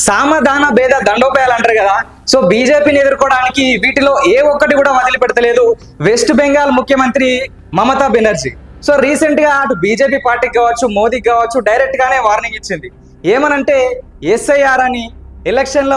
సామధాన భేద దండోపాయాలు అంటారు కదా. సో బీజేపీని ఎదుర్కోవడానికి వీటిలో ఏ ఒక్కటి కూడా వదిలిపెడతలేదు వెస్ట్ బెంగాల్ ముఖ్యమంత్రి మమతా బెనర్జీ. సో రీసెంట్ గా అటు బీజేపీ పార్టీకి కావచ్చు, మోదీకి కావచ్చు, డైరెక్ట్ గానే వార్నింగ్ ఇచ్చింది. ఏమనంటే ఎస్ఐఆర్ అని ఎలక్షన్ల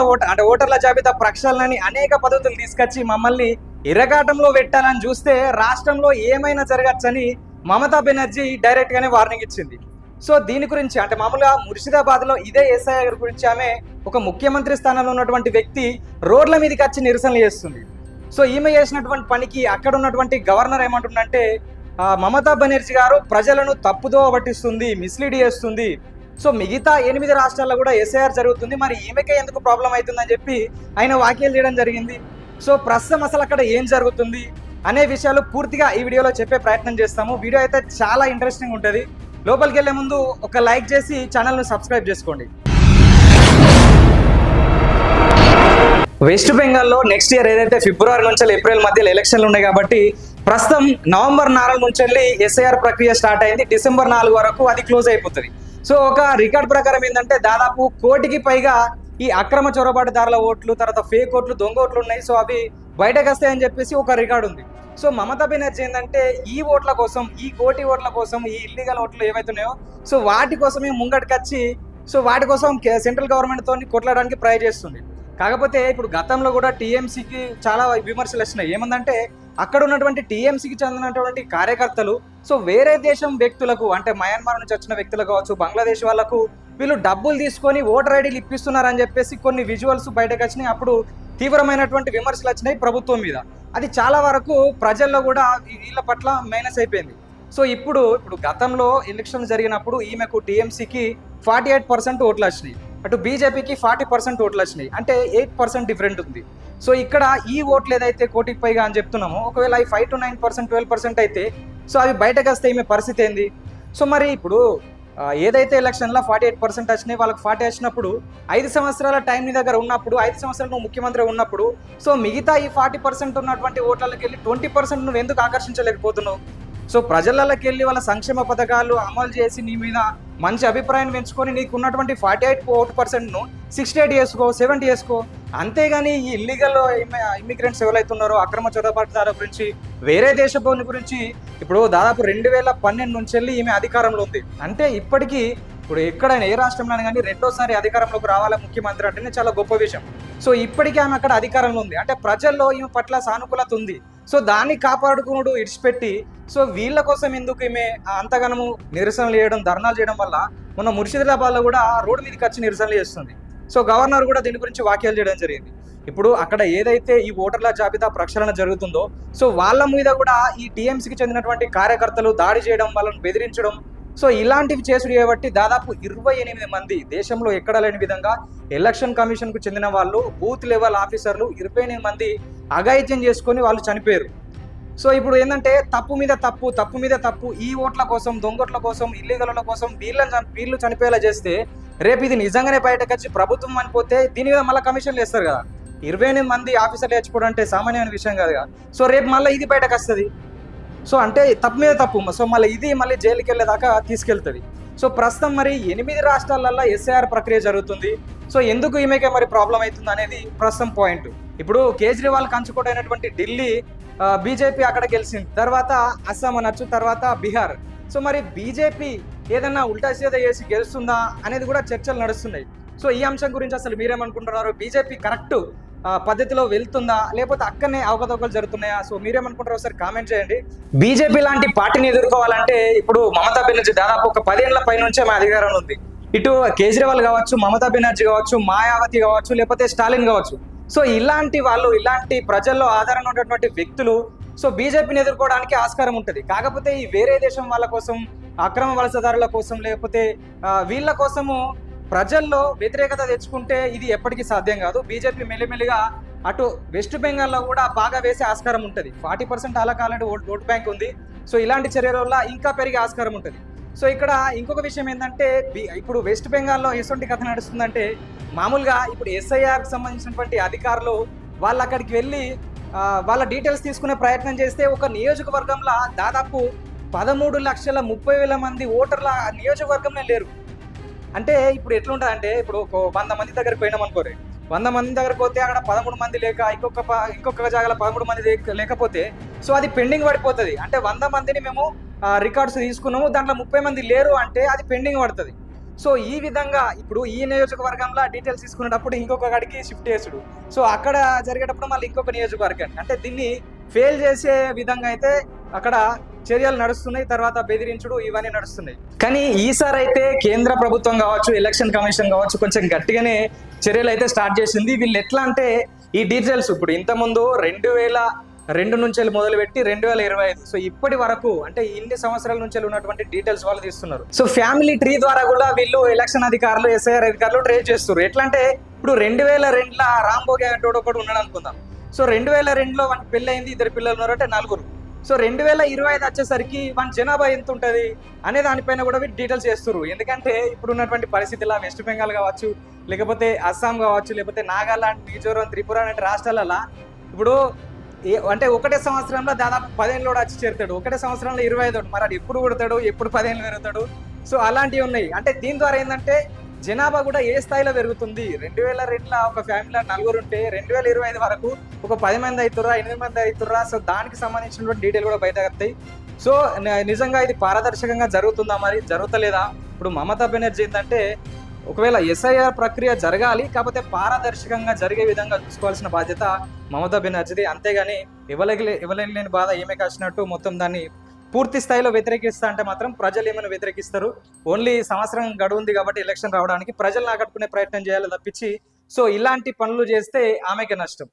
ఓటర్ల జాబితా ప్రక్షాళనని అనేక పద్ధతులు తీసుకొచ్చి మమ్మల్ని ఇరగాటంలో పెట్టాలని చూస్తే రాష్ట్రంలో ఏమైనా జరగచ్చని మమతా బెనర్జీ డైరెక్ట్ గానే వార్నింగ్ ఇచ్చింది. సో దీని గురించి అంటే మామూలుగా ముర్షిదాబాద్ లో ఇదే ఎస్ఐఆర్ గురించి ఆమె ఒక ముఖ్యమంత్రి స్థానంలో ఉన్నటువంటి వ్యక్తి రోడ్ల మీదకి వచ్చి నిరసనలు చేస్తుంది. సో ఈమె చేసినటువంటి పనికి అక్కడ ఉన్నటువంటి గవర్నర్ ఏమంటుందంటే మమతా బెనర్జీ గారు ప్రజలను తప్పుదో పట్టిస్తుంది, మిస్లీడ్ చేస్తుంది. సో మిగతా 8 రాష్ట్రాల్లో కూడా ఎస్ఐఆర్ జరుగుతుంది, మరి ఈమెకే ఎందుకు ప్రాబ్లం అవుతుందని చెప్పి ఆయన వ్యాఖ్యలు చేయడం జరిగింది. సో ప్రస్తుతం అసలు అక్కడ ఏం జరుగుతుంది అనే విషయాలు పూర్తిగా ఈ వీడియోలో చెప్పే ప్రయత్నం చేస్తాము. వీడియో అయితే చాలా ఇంట్రెస్టింగ్ ఉంటుంది. లోపలికి వెళ్లే ముందు ఒక లైక్ చేసి ఛానల్ను సబ్స్క్రైబ్ చేసుకోండి. వెస్ట్ బెంగాల్లో నెక్స్ట్ ఇయర్ ఏదైతే ఫిబ్రవరి నుంచి ఏప్రిల్ మధ్యలో ఎలక్షన్లు ఉన్నాయి కాబట్టి ప్రస్తుతం నవంబర్ 4 నుంచి వెళ్ళి ఎస్ఐఆర్ ప్రక్రియ స్టార్ట్ అయింది. డిసెంబర్ 4 వరకు అది క్లోజ్ అయిపోతుంది. సో ఒక రికార్డ్ ప్రకారం ఏంటంటే దాదాపు 1 కోటికి పైగా ఈ అక్రమ చొరబాటుదారుల ఓట్లు, తర్వాత ఫేక్ ఓట్లు, దొంగ ఓట్లు ఉన్నాయి. సో అవి బయటకు వస్తాయని చెప్పేసి ఒక రికార్డు ఉంది. సో మమతా బెనర్జీ ఏంటంటే ఈ ఓట్ల కోసం, ఈ 1 కోటి ఓట్ల కోసం, ఈ ఇల్లీగల్ ఓట్లు ఏవైతున్నాయో సో వాటి కోసమే ముంగటికి వచ్చి సో వాటి కోసం సెంట్రల్ గవర్నమెంట్ తోని కొట్లాడడానికి ట్రై చేస్తుంది. కాకపోతే ఇప్పుడు గతంలో కూడా టీఎంసీకి చాలా విమర్శలు వచ్చినాయి. ఏమందంటే అక్కడ ఉన్నటువంటి టీఎంసీకి చెందినటువంటి కార్యకర్తలు సో వేరే దేశం వ్యక్తులకు అంటే మయన్మార్ నుంచి వచ్చిన వ్యక్తులు కావచ్చు, బంగ్లాదేశ్ వాళ్ళకు వీళ్ళు డబ్బులు తీసుకొని ఓటర్ ఐడీలు ఇప్పిస్తున్నారని చెప్పేసి కొన్ని విజువల్స్ బయటకు వచ్చినాయి. అప్పుడు తీవ్రమైనటువంటి విమర్శలు వచ్చినాయి ప్రభుత్వం మీద. అది చాలా వరకు ప్రజల్లో కూడా వీళ్ళ పట్ల మైనస్ అయిపోయింది. సో ఇప్పుడు గతంలో ఎలక్షన్ జరిగినప్పుడు ఈమెకు టీఎంసీకి 48% ఓట్లు వచ్చినాయి, అటు బీజేపీకి 40% ఓట్లు వచ్చినాయి, అంటే 8% డిఫరెంట్ ఉంది. సో ఇక్కడ ఈ ఓట్లు ఏదైతే 1 కోటికి పైగా అని చెప్తున్నామో ఒకవేళ అవి 5 to 9%, 12% అయితే సో అవి బయటకు వస్తే ఈమె పరిస్థితి ఏంది? సో మరి ఇప్పుడు ఏదైతే ఎలక్షన్లో 48% వచ్చినాయి, వాళ్ళకి 40 వచ్చినప్పుడు 5 సంవత్సరాల టైం నీ దగ్గర ఉన్నప్పుడు, 5 సంవత్సరాలు నువ్వు ముఖ్యమంత్రి ఉన్నప్పుడు సో మిగతా ఈ 40% ఉన్నటువంటి ఓట్లకి వెళ్ళి 20% నువ్వు ఎందుకు ఆకర్షించలేకపోతున్నావు? సో ప్రజలకి వెళ్ళి వాళ్ళ సంక్షేమ పథకాలు అమలు చేసి నీ మీద మంచి అభిప్రాయం పెంచుకొని నీకు ఉన్నటువంటి 48% 68 చేసుకో, 70 చేసుకో. అంతేగాని ఈ ఇల్లీగల్ ఇమిగ్రెంట్స్ ఎవరైతే ఉన్నారో అక్రమ చొరబాటుదారుల గురించి, వేరే దేశపోని గురించి ఇప్పుడు దాదాపు 2012 నుంచి వెళ్ళి ఈమె అధికారంలో ఉంది. అంటే ఇప్పటికీ ఇప్పుడు ఎక్కడైనా ఏ రాష్ట్రంలో కానీ 2వ సారి అధికారంలోకి రావాల ముఖ్యమంత్రి అంటేనే చాలా గొప్ప విషయం. సో ఇప్పటికీ ఆమె అక్కడ అధికారంలో ఉంది అంటే ప్రజల్లో ఈమె పట్ల సానుకూలత ఉంది. సో దాన్ని కాపాడుకున్నాడు ఇడిచిపెట్టి సో వీళ్ళ కోసం ఎందుకు ఈమె అంతగానము నిరసనలు చేయడం, ధర్నాలు చేయడం వల్ల మొన్న ముర్షిదాబాద్లో కూడా రోడ్డు మీదకి వచ్చి నిరసనలు చేస్తుంది. సో గవర్నర్ కూడా దీని గురించి వ్యాఖ్యలు చేయడం జరిగింది. ఇప్పుడు అక్కడ ఏదైతే ఈ ఓటర్ల జాబితా ప్రక్షాళన జరుగుతుందో సో వాళ్ళ మీద కూడా ఈ టీఎంసీకి చెందినటువంటి కార్యకర్తలు దాడి చేయడం, వాళ్ళని బెదిరించడం సో ఇలాంటివి చేసుడు చేయబట్టి దాదాపు 28 మంది దేశంలో ఎక్కడ లేని విధంగా ఎలక్షన్ కమిషన్కు చెందిన వాళ్ళు, బూత్ లెవెల్ ఆఫీసర్లు 28 మంది అఘాయిత్యం చేసుకొని వాళ్ళు చనిపోయారు. సో ఇప్పుడు ఏంటంటే తప్పు మీద తప్పు ఈ ఓట్ల కోసం, దొంగోట్ల కోసం, ఇల్లీగల కోసం వీళ్ళు చనిపోయేలా చేస్తే రేపు ఇది నిజంగానే బయటకు వచ్చి ప్రభుత్వం అనిపోతే దీని మీద మళ్ళీ కమిషన్లు వేస్తారు కదా. 28 మంది ఆఫీసర్లు తెచ్చుకోవడం అంటే సామాన్యమైన విషయం కాదు కదా. సో రేపు మళ్ళీ ఇది బయటకు వస్తుంది. సో అంటే తప్పు మీద తప్పు, సో మళ్ళీ జైలుకి వెళ్ళేదాకా తీసుకెళ్తుంది. సో ప్రస్తుతం మరి 8 రాష్ట్రాలలో ఎస్ఐఆర్ ప్రక్రియ జరుగుతుంది. సో ఎందుకు ఈమెకే మరి ప్రాబ్లం అవుతుంది అనేది ప్రస్తుతం పాయింట్. ఇప్పుడు కేజ్రీవాల్ కంచుకోటైనటువంటి ఢిల్లీ బీజేపీ అక్కడ గెలిచింది, తర్వాత అస్సాం అనొచ్చు, తర్వాత బీహార్. సో మరి బీజేపీ ఏదన్నా ఉల్టా సీదా చేసి గెలుస్తుందా అనేది కూడా చర్చలు నడుస్తున్నాయి. సో ఈ అంశం గురించి అసలు మీరేమనుకుంటున్నారు? బీజేపీ కరెక్ట్ పద్ధతిలో వెళ్తుందా, లేకపోతే అక్కడనే అవకతవకలు జరుగుతున్నాయా? సో మీరేమనుకుంటారో ఒకసారి కామెంట్ చేయండి. బీజేపీ లాంటి పార్టీని ఎదుర్కోవాలంటే ఇప్పుడు మమతా బెనర్జీ దాదాపు ఒక 10 ఏళ్ల పై నుంచే మా అధికారంలో ఉంది. ఇటు కేజ్రీవాల్ కావచ్చు, మమతా బెనర్జీ కావచ్చు, మాయావతి కావచ్చు, లేకపోతే స్టాలిన్ కావచ్చు. సో ఇలాంటి వాళ్ళు, ఇలాంటి ప్రజల్లో ఆదరణ ఉన్నటువంటి వ్యక్తులు సో బీజేపీని ఎదుర్కోవడానికి ఆస్కారం ఉంటుంది. కాకపోతే ఈ వేరే దేశం వాళ్ళ కోసం, అక్రమ వలసదారుల కోసం, లేకపోతే వీళ్ళ కోసము ప్రజల్లో వ్యతిరేకత తెచ్చుకుంటే ఇది ఎప్పటికీ సాధ్యం కాదు. బీజేపీ మెల్లిమెల్లిగా అటు వెస్ట్ బెంగాల్లో కూడా బాగా వేసే ఆస్కారం ఉంటుంది. 40% అలాగే ఆల్రెడీ ఓట్ బ్యాంక్ ఉంది. సో ఇలాంటి చర్యల వల్ల ఇంకా పెరిగే ఆస్కారం ఉంటుంది. సో ఇక్కడ ఇంకొక విషయం ఏంటంటే ఇప్పుడు వెస్ట్ బెంగాల్లో ఎటువంటి కథ నడుస్తుందంటే మామూలుగా ఇప్పుడు ఎస్ఐఆర్కి సంబంధించినటువంటి అధికారులు వాళ్ళు అక్కడికి వెళ్ళి వాళ్ళ డీటెయిల్స్ తీసుకునే ప్రయత్నం చేస్తే ఒక నియోజకవర్గంలో దాదాపు 13,30,000 మంది ఓటర్ల నియోజకవర్గంలో లేరు. అంటే ఇప్పుడు ఎట్లుంటుంది అంటే ఇప్పుడు ఒక 100 మంది దగ్గరికి పోయినాం అనుకోరు, 100 మంది దగ్గరకు పోతే అక్కడ 13 మంది లేక ఇంకొక జాగాలో 13 మంది లేకపోతే సో అది పెండింగ్ పడిపోతుంది. అంటే 100 మందిని మేము రికార్డ్స్ తీసుకున్నాము, దాంట్లో 30 మంది లేరు అంటే అది పెండింగ్ పడుతుంది. సో ఈ విధంగా ఇప్పుడు ఈ నియోజకవర్గంలో డీటెయిల్స్ తీసుకునేటప్పుడు ఇంకొక గడికి షిఫ్ట్ చేసుడు, సో అక్కడ జరిగేటప్పుడు మళ్ళీ ఇంకొక నియోజకవర్గానికి, అంటే దీన్ని ఫెయిల్ చేసే విధంగా అయితే అక్కడ చర్యలు నడుస్తున్నాయి, తర్వాత బెదిరించుడు ఇవన్నీ నడుస్తున్నాయి. కానీ ఈసారి అయితే కేంద్ర ప్రభుత్వం కావచ్చు, ఎలక్షన్ కమిషన్ కావచ్చు, కొంచెం గట్టిగానే చర్యలు అయితే స్టార్ట్ చేసింది. వీళ్ళు ఎట్లా అంటే ఈ డీటెయిల్స్ ఇప్పుడు ఇంతకుముందు 2002 నుంచి మొదలుపెట్టి 2025, సో ఇప్పటి వరకు అంటే ఇన్ని సంవత్సరాల నుంచి ఉన్నటువంటి డీటెయిల్స్ వాళ్ళు తీస్తున్నారు. సో ఫ్యామిలీ ట్రీ ద్వారా కూడా వీళ్ళు ఎలక్షన్ అధికారులు, ఎస్ఐఆర్ అధికారులు ట్రేస్ చేస్తున్నారు. ఎట్లా అంటే ఇప్పుడు 2002లో రాంబోగే అంటోడు ఒకటి ఉన్నాడు అనుకుందాం. సో 2002లో వానికి పెళ్ళి అయింది, 2 పిల్లలు ఉన్నారు అంటే 4. సో 2025 వచ్చేసరికి మన జనాభా ఎంత ఉంటుంది అనే దానిపైన కూడా వీళ్ళు డీటెయిల్స్ చేస్తున్నారు. ఎందుకంటే ఇప్పుడు ఉన్నటువంటి పరిస్థితుల్లో వెస్ట్ బెంగాల్ కావచ్చు, లేకపోతే అస్సాం కావచ్చు, లేకపోతే నాగాలాండ్, మిజోరం, త్రిపుర లాంటి రాష్ట్రాలలో ఇప్పుడు అంటే ఒకటే సంవత్సరంలో దాదాపు 10 ఏళ్ళు వచ్చి చేరుతాడు, ఒకటే సంవత్సరంలో 25. మరి అది ఎప్పుడు కొడతాడు, ఎప్పుడు 10 ఏళ్ళు పెరుగుతాడు. సో అలాంటివి ఉన్నాయి. అంటే దీని ద్వారా ఏంటంటే జనాభా కూడా ఏ స్థాయిలో పెరుగుతుంది. 2002లో ఒక ఫ్యామిలీలో 4 ఉంటే 2025 వరకు ఒక 10 మంది అవుతుర్రా, 8 మంది అవుతుర్రా. సో దానికి సంబంధించినటువంటి డీటెయిల్ కూడా బయటకు వస్తాయి. సో నిజంగా ఇది పారదర్శకంగా జరుగుతుందా, మరి జరుగుతలేదా? ఇప్పుడు మమతా బెనర్జీ ఏంటంటే ఒకవేళ ఎస్ఐఆర్ ప్రక్రియ జరగాలి, కాకపోతే పారదర్శకంగా జరిగే విధంగా చూసుకోవాల్సిన బాధ్యత మమతా బెనర్జీది. అంతేగాని ఇవ్వలేని బాధ ఏమే కాసినట్టు మొత్తం దాన్ని పూర్తి స్థాయిలో వ్యతిరేకిస్తా అంటే మాత్రం ప్రజలు ఏమైనా వ్యతిరేకిస్తారు. ఓన్లీ సంవత్సరం గడువు ఉంది కాబట్టి ఎలక్షన్ రావడానికి ప్రజలను ఆకట్టుకునే ప్రయత్నం చేయాలి తప్పించి సో ఇలాంటి పనులు చేస్తే ఆమెకే నష్టం.